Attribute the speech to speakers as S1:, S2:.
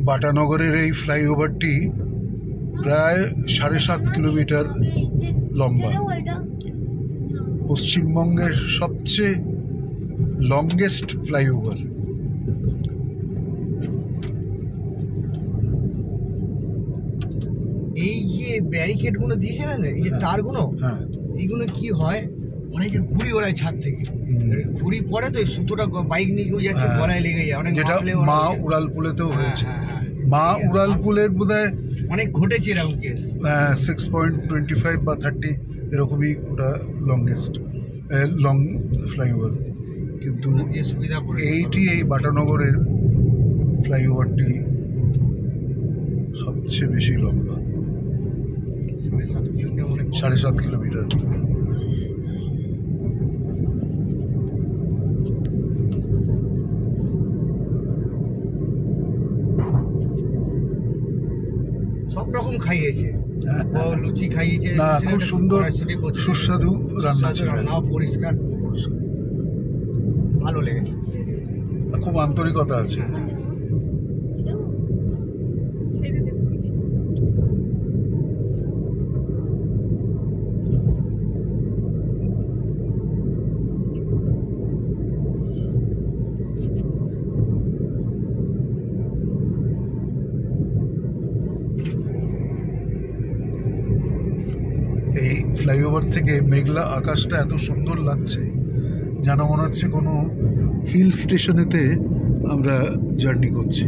S1: বাটানগরের এই ফ্লাইওভারটি প্রায় 7.5 কিলোমিটার লম্বা। পশ্চিমবঙ্গের সবচেয়ে লংগেস্ট ফ্লাইওভার।
S2: এই যে ব্যারিকেড গুলো দিয়েছে না, এই যে তারগুলো,
S1: হ্যাঁ,
S2: এইগুলো কি হয়, অনেকে ঘুড়ি ওড়ায় ছাদ থেকে, ঘুড়ি পরে তো সুতোটা বাইক নিয়ে যাচ্ছে, গলায় লেগে যায়। অনেক
S1: যেটা মা উড়ালপুলেতেও হয়েছে। মা উড়ালপুলের বোধহয়
S2: অনেক ঘটেছে এরকম কেস।
S1: 6.25 বা 30 এরকমই ওটা লংগেস্ট লং ফ্লাইওভার। কিন্তু এইটি এই বাটানগরের ফ্লাইওভারটি সবচেয়ে বেশি লম্বা, 7.5 কিলোমিটার।
S2: সব রকম খাইয়েছে, লুচি খাইয়েছে,
S1: না খুব সুন্দর সুস্বাদু রান্না ছিল,
S2: পরিষ্কার, ভালো লেগেছে,
S1: খুব আন্তরিকতা আছে। এই ফ্লাইওভার থেকে মেঘলা আকাশটা এত সুন্দর লাগছে, যেন মনে হচ্ছে কোনো হিল স্টেশনেতে আমরা জার্নি করছি।